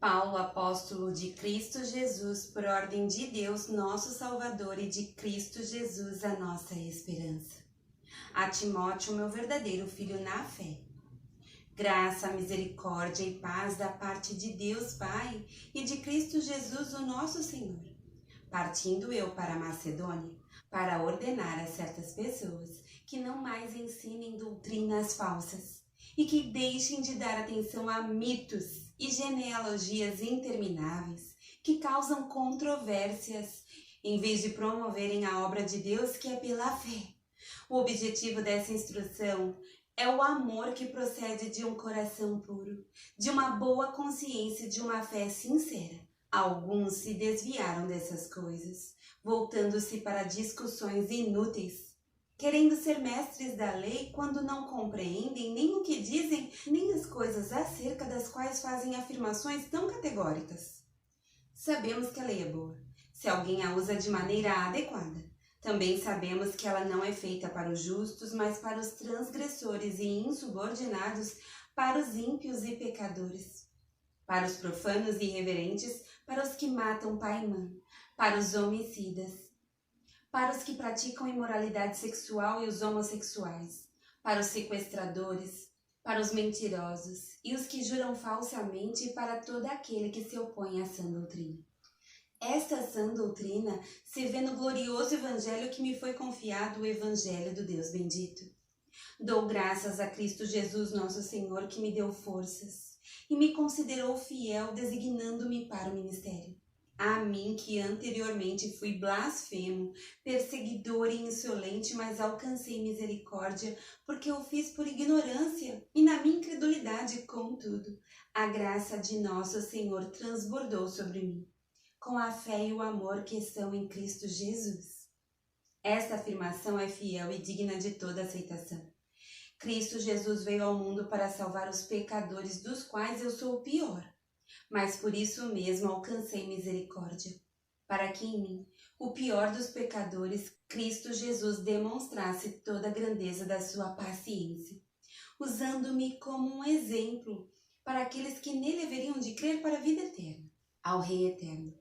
Paulo, apóstolo de Cristo Jesus, por ordem de Deus, nosso Salvador, e de Cristo Jesus, a nossa esperança. A Timóteo, meu verdadeiro filho na fé. Graça, misericórdia e paz da parte de Deus Pai e de Cristo Jesus, o nosso Senhor. Partindo eu para a Macedônia, para ordenar a certas pessoas que não mais ensinem doutrinas falsas e que deixem de dar atenção a mitos e genealogias intermináveis que causam controvérsias, em vez de promoverem a obra de Deus que é pela fé. O objetivo dessa instrução é o amor que procede de um coração puro, de uma boa consciência e de uma fé sincera. Alguns se desviaram dessas coisas, voltando-se para discussões inúteis, querendo ser mestres da lei quando não compreendem nem o que dizem, nem as coisas acerca das quais fazem afirmações tão categóricas. Sabemos que a lei é boa, se alguém a usa de maneira adequada. Também sabemos que ela não é feita para os justos, mas para os transgressores e insubordinados, para os ímpios e pecadores, para os profanos e irreverentes, para os que matam pai e mãe, para os homicidas, para os que praticam imoralidade sexual e os homossexuais, para os sequestradores, para os mentirosos e os que juram falsamente, e para todo aquele que se opõe à sã doutrina. Esta sã doutrina se vê no glorioso evangelho que me foi confiado, o evangelho do Deus bendito. Dou graças a Cristo Jesus, nosso Senhor, que me deu forças e me considerou fiel, designando-me para o ministério. A mim, que anteriormente fui blasfemo, perseguidor e insolente, mas alcancei misericórdia, porque eu fiz por ignorância e na minha incredulidade, contudo, a graça de nosso Senhor transbordou sobre mim, com a fé e o amor que estão em Cristo Jesus. Esta afirmação é fiel e digna de toda aceitação. Cristo Jesus veio ao mundo para salvar os pecadores, dos quais eu sou o pior, mas por isso mesmo alcancei misericórdia, para que em mim, o pior dos pecadores, Cristo Jesus demonstrasse toda a grandeza da sua paciência, usando-me como um exemplo para aqueles que nele haveriam de crer para a vida eterna. Ao Rei Eterno,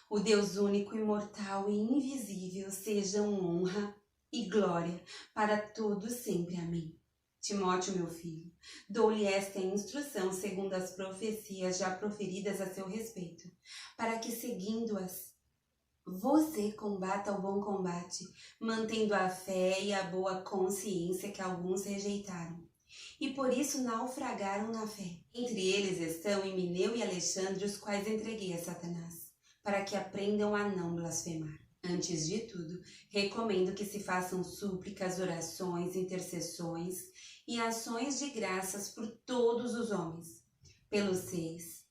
o Deus único, imortal e invisível, sejam honra e glória para todos sempre. Amém. Timóteo, meu filho, dou-lhe esta instrução segundo as profecias já proferidas a seu respeito, para que, seguindo-as, você combata o bom combate, mantendo a fé e a boa consciência que alguns rejeitaram, e por isso naufragaram na fé. Entre eles estão Himeneu e Alexandre, os quais entreguei a Satanás, para que aprendam a não blasfemar. Antes de tudo, recomendo que se façam súplicas, orações, intercessões e ações de graças por todos os homens, pelos reis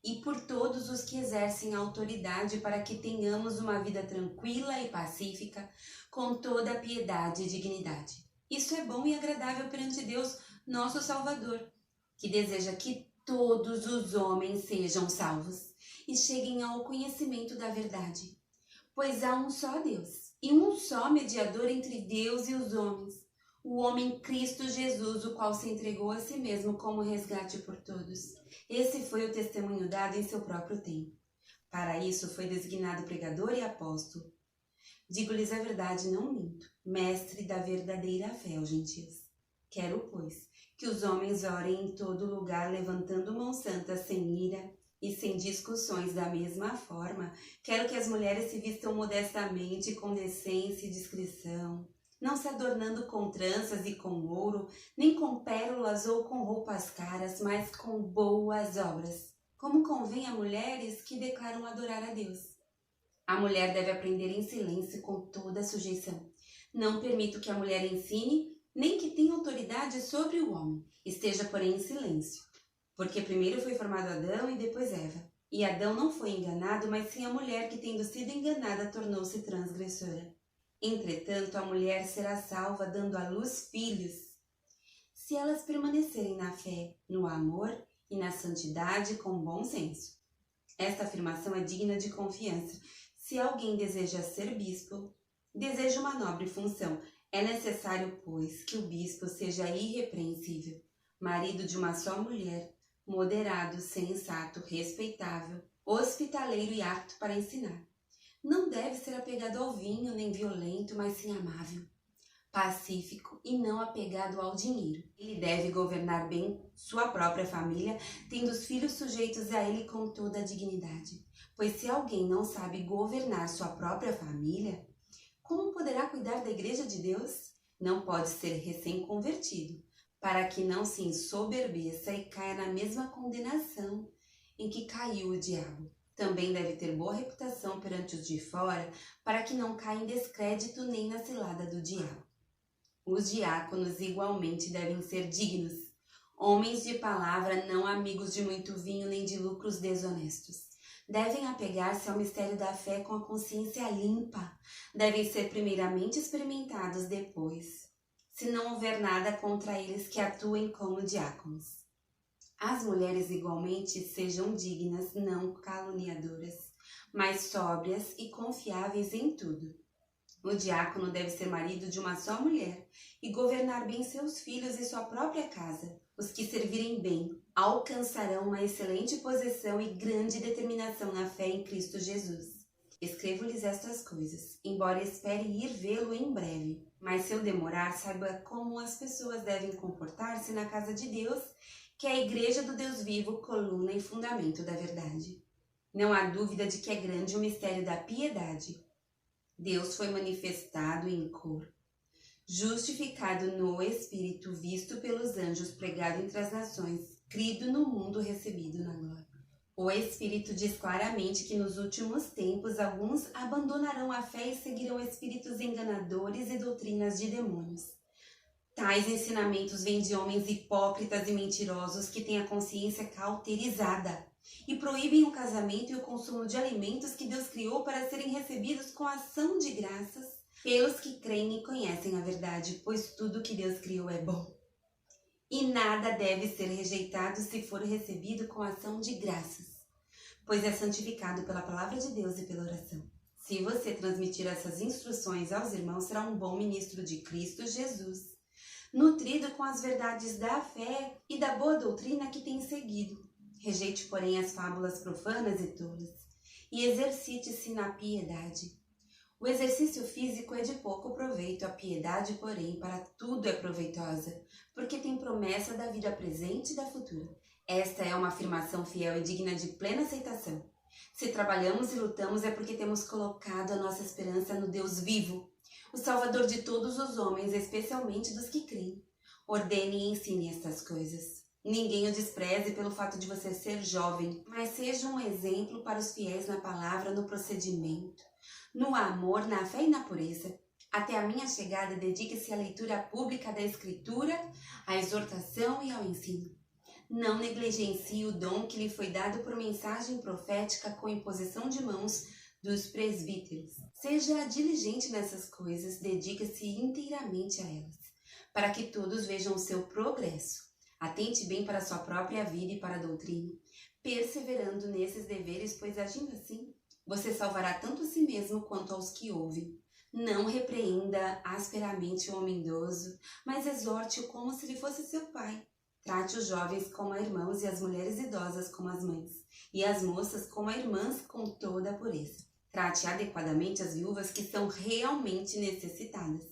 e por todos os que exercem autoridade, para que tenhamos uma vida tranquila e pacífica, com toda a piedade e dignidade. Isso é bom e agradável perante Deus, nosso Salvador, que deseja que todos os homens sejam salvos e cheguem ao conhecimento da verdade. Pois há um só Deus e um só mediador entre Deus e os homens, o homem Cristo Jesus, o qual se entregou a si mesmo como resgate por todos. Esse foi o testemunho dado em seu próprio tempo. Para isso foi designado pregador e apóstolo. Digo-lhes a verdade, não minto, mestre da verdadeira fé aos gentios. Quero, pois, que os homens orem em todo lugar, levantando mãos santas, sem ira e sem discussões. Da mesma forma, quero que as mulheres se vistam modestamente, com decência e discrição, não se adornando com tranças e com ouro, nem com pérolas ou com roupas caras, mas com boas obras, como convém a mulheres que declaram adorar a Deus. A mulher deve aprender em silêncio, com toda a sujeição. Não permito que a mulher ensine, nem que tenha autoridade sobre o homem. Esteja, porém, em silêncio, porque primeiro foi formado Adão e depois Eva. E Adão não foi enganado, mas sim a mulher que, tendo sido enganada, tornou-se transgressora. Entretanto, a mulher será salva, dando à luz filhos, se elas permanecerem na fé, no amor e na santidade, com bom senso. Esta afirmação é digna de confiança. Se alguém deseja ser bispo, deseja uma nobre função. É necessário, pois, que o bispo seja irrepreensível, marido de uma só mulher, moderado, sensato, respeitável, hospitaleiro e apto para ensinar. Não deve ser apegado ao vinho, nem violento, mas sim amável, pacífico e não apegado ao dinheiro. Ele deve governar bem sua própria família, tendo os filhos sujeitos a ele com toda a dignidade. Pois se alguém não sabe governar sua própria família, como poderá cuidar da igreja de Deus? Não pode ser recém-convertido, para que não se ensoberbeça e caia na mesma condenação em que caiu o diabo. Também deve ter boa reputação perante os de fora, para que não caia em descrédito nem na cilada do diabo. Os diáconos igualmente devem ser dignos, homens de palavra, não amigos de muito vinho nem de lucros desonestos. Devem apegar-se ao mistério da fé com a consciência limpa. Devem ser primeiramente experimentados depois, se não houver nada contra eles que atuem como diáconos. As mulheres igualmente sejam dignas, não caluniadoras, mas sóbrias e confiáveis em tudo. O diácono deve ser marido de uma só mulher e governar bem seus filhos e sua própria casa. Os que servirem bem alcançarão uma excelente posição e grande determinação na fé em Cristo Jesus. Escrevo-lhes estas coisas, embora espere ir vê-lo em breve. Mas se eu demorar, saiba como as pessoas devem comportar-se na casa de Deus, que é a igreja do Deus vivo, coluna e fundamento da verdade. Não há dúvida de que é grande o mistério da piedade. Deus foi manifestado em corpo, justificado no Espírito, visto pelos anjos, pregado entre as nações, crido no mundo, recebido na glória. O Espírito diz claramente que nos últimos tempos alguns abandonarão a fé e seguirão espíritos enganadores e doutrinas de demônios. Tais ensinamentos vêm de homens hipócritas e mentirosos que têm a consciência cauterizada e proíbem o casamento e o consumo de alimentos que Deus criou para serem recebidos com ação de graças pelos que creem e conhecem a verdade, pois tudo que Deus criou é bom. E nada deve ser rejeitado se for recebido com ação de graças, pois é santificado pela palavra de Deus e pela oração. Se você transmitir essas instruções aos irmãos, será um bom ministro de Cristo Jesus, nutrido com as verdades da fé e da boa doutrina que tem seguido. Rejeite, porém, as fábulas profanas e tolas, e exercite-se na piedade. O exercício físico é de pouco proveito, a piedade, porém, para tudo é proveitosa, porque tem promessa da vida presente e da futura. Esta é uma afirmação fiel e digna de plena aceitação. Se trabalhamos e lutamos é porque temos colocado a nossa esperança no Deus vivo, o Salvador de todos os homens, especialmente dos que creem. Ordene e ensine estas coisas. Ninguém o despreze pelo fato de você ser jovem, mas seja um exemplo para os fiéis na palavra, no procedimento, no amor, na fé e na pureza. Até a minha chegada, dedique-se à leitura pública da Escritura, à exortação e ao ensino. Não negligencie o dom que lhe foi dado por mensagem profética com imposição de mãos dos presbíteros. Seja diligente nessas coisas, dedique-se inteiramente a elas, para que todos vejam o seu progresso. Atente bem para a sua própria vida e para a doutrina, perseverando nesses deveres, pois agindo assim, você salvará tanto a si mesmo quanto aos que ouvem. Não repreenda asperamente o homem idoso, mas exorte-o como se ele fosse seu pai. Trate os jovens como a irmãos e as mulheres idosas como as mães, e as moças como a irmãs com toda a pureza. Trate adequadamente as viúvas que são realmente necessitadas.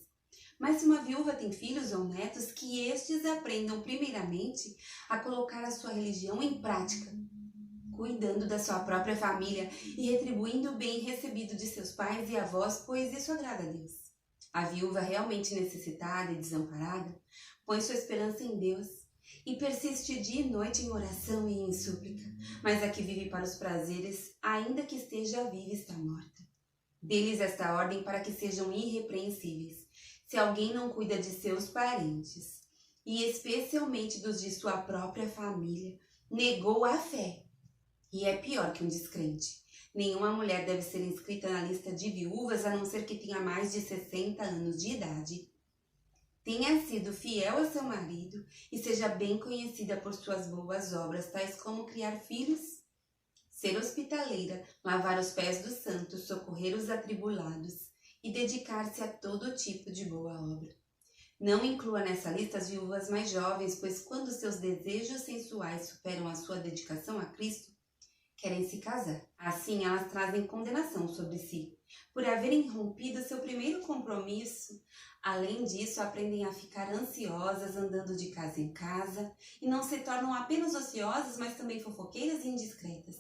Mas se uma viúva tem filhos ou netos, que estes aprendam primeiramente a colocar a sua religião em prática, cuidando da sua própria família e retribuindo o bem recebido de seus pais e avós, pois isso agrada a Deus. A viúva realmente necessitada e desamparada põe sua esperança em Deus e persiste dia e noite em oração e em súplica, mas a que vive para os prazeres, ainda que esteja viva, está morta. Dê-lhes esta ordem para que sejam irrepreensíveis. Se alguém não cuida de seus parentes, e especialmente dos de sua própria família, negou a fé, e é pior que um descrente. Nenhuma mulher deve ser inscrita na lista de viúvas, a não ser que tenha mais de 60 anos de idade, tenha sido fiel a seu marido e seja bem conhecida por suas boas obras, tais como criar filhos, ser hospitaleira, lavar os pés dos santos, socorrer os atribulados e dedicar-se a todo tipo de boa obra. Não inclua nessa lista as viúvas mais jovens, pois quando seus desejos sensuais superam a sua dedicação a Cristo, querem se casar. Assim, elas trazem condenação sobre si, por haverem rompido seu primeiro compromisso. Além disso, aprendem a ficar ansiosas, andando de casa em casa, e não se tornam apenas ociosas, mas também fofoqueiras e indiscretas,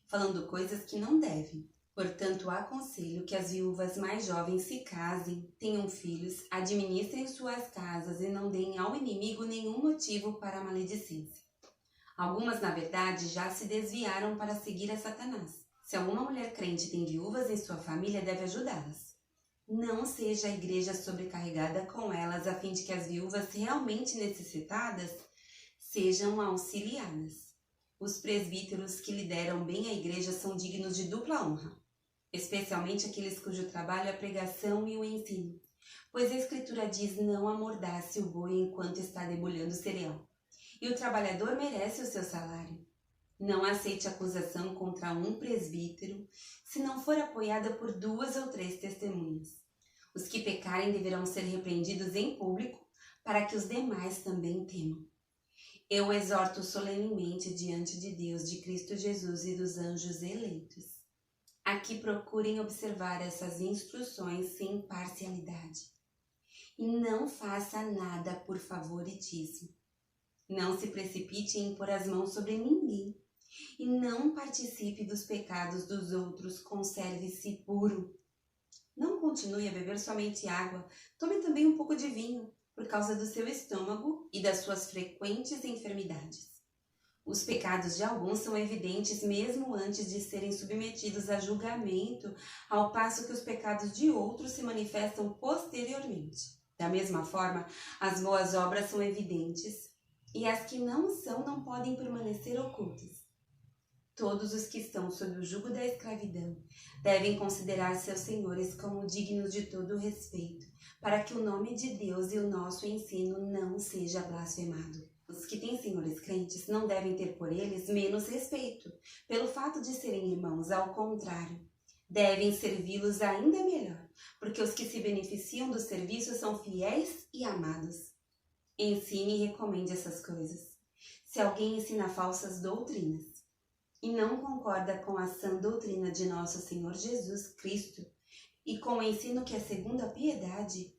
falando coisas que não devem. Portanto, aconselho que as viúvas mais jovens se casem, tenham filhos, administrem suas casas e não deem ao inimigo nenhum motivo para a maledicência. Algumas, na verdade, já se desviaram para seguir a Satanás. Se alguma mulher crente tem viúvas em sua família, deve ajudá-las. Não seja a igreja sobrecarregada com elas, a fim de que as viúvas realmente necessitadas sejam auxiliadas. Os presbíteros que lideram bem a igreja são dignos de dupla honra, especialmente aqueles cujo trabalho é a pregação e o ensino, pois a Escritura diz: não amordace o boi enquanto está debulhando o cereal, e o trabalhador merece o seu salário. Não aceite acusação contra um presbítero se não for apoiada por 2 ou 3 testemunhas. Os que pecarem deverão ser repreendidos em público, para que os demais também temam. Eu exorto solenemente diante de Deus, de Cristo Jesus e dos anjos eleitos, a que procurem observar essas instruções sem parcialidade. E não faça nada por favoritismo. Não se precipite em pôr as mãos sobre ninguém. E não participe dos pecados dos outros, conserve-se puro. Não continue a beber somente água, tome também um pouco de vinho, por causa do seu estômago e das suas frequentes enfermidades. Os pecados de alguns são evidentes mesmo antes de serem submetidos a julgamento, ao passo que os pecados de outros se manifestam posteriormente. Da mesma forma, as boas obras são evidentes, e as que não são não podem permanecer ocultas. Todos os que estão sob o jugo da escravidão devem considerar seus senhores como dignos de todo respeito, para que o nome de Deus e o nosso ensino não seja blasfemado. Os que têm senhores crentes não devem ter por eles menos respeito, pelo fato de serem irmãos, ao contrário. Devem servi-los ainda melhor, porque os que se beneficiam do serviço são fiéis e amados. Ensine e recomende essas coisas. Se alguém ensina falsas doutrinas e não concorda com a sã doutrina de nosso Senhor Jesus Cristo e com o ensino que é segundo a piedade,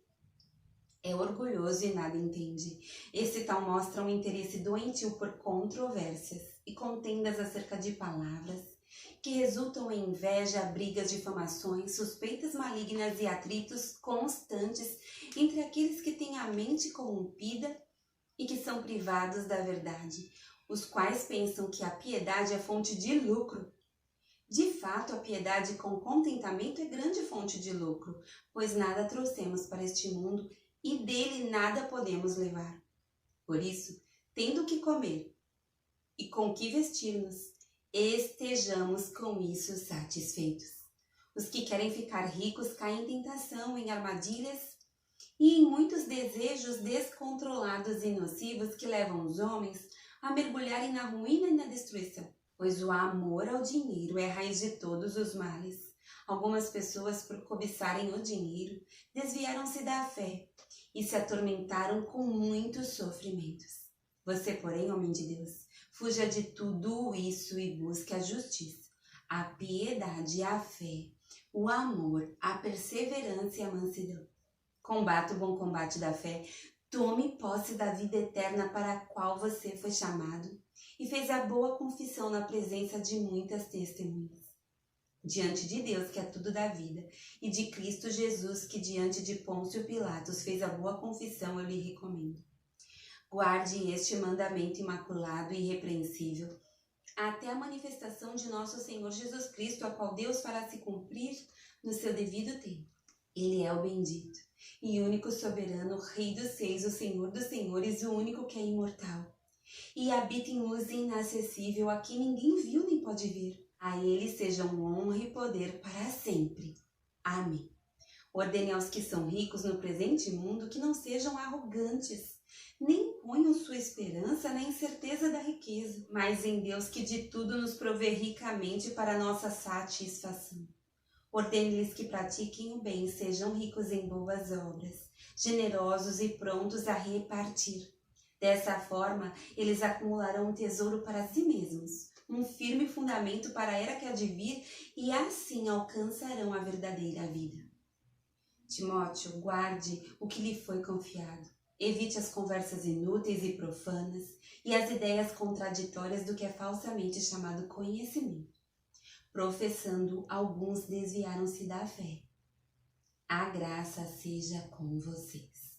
é orgulhoso e nada entende. Esse tal mostra um interesse doentio por controvérsias e contendas acerca de palavras, que resultam em inveja, brigas, difamações, suspeitas malignas e atritos constantes entre aqueles que têm a mente corrompida e que são privados da verdade, os quais pensam que a piedade é fonte de lucro. De fato, a piedade com contentamento é grande fonte de lucro, pois nada trouxemos para este mundo e dele nada podemos levar. Por isso, tendo o que comer e com que vestir-nos, estejamos com isso satisfeitos. Os que querem ficar ricos caem em tentação, em armadilhas e em muitos desejos descontrolados e nocivos que levam os homens a mergulharem na ruína e na destruição. Pois o amor ao dinheiro é a raiz de todos os males. Algumas pessoas, por cobiçarem o dinheiro, desviaram-se da fé e se atormentaram com muitos sofrimentos. Você, porém, homem de Deus, fuja de tudo isso e busque a justiça, a piedade, a fé, o amor, a perseverança e a mansidão. Combata o bom combate da fé, tome posse da vida eterna para a qual você foi chamado e fez a boa confissão na presença de muitas testemunhas. Diante de Deus, que é tudo da vida, e de Cristo Jesus, que diante de Pôncio Pilatos fez a boa confissão, eu lhe recomendo. Guarde este mandamento imaculado e irrepreensível até a manifestação de nosso Senhor Jesus Cristo, a qual Deus fará se cumprir no seu devido tempo. Ele é o bendito e único soberano, Rei dos Seis, o Senhor dos Senhores, o único que é imortal, e habita em luz inacessível, a quem ninguém viu nem pode ver. A ele sejam honra e poder para sempre. Amém. Ordene aos que são ricos no presente mundo que não sejam arrogantes, nem ponham sua esperança na incerteza da riqueza, mas em Deus, que de tudo nos provê ricamente para nossa satisfação. Ordene-lhes que pratiquem o bem, sejam ricos em boas obras, generosos e prontos a repartir. Dessa forma, eles acumularão um tesouro para si mesmos, um firme fundamento para a era que há de vir, e assim alcançarão a verdadeira vida. Timóteo, guarde o que lhe foi confiado. Evite as conversas inúteis e profanas e as ideias contraditórias do que é falsamente chamado conhecimento. Professando, alguns desviaram-se da fé. A graça seja com vocês.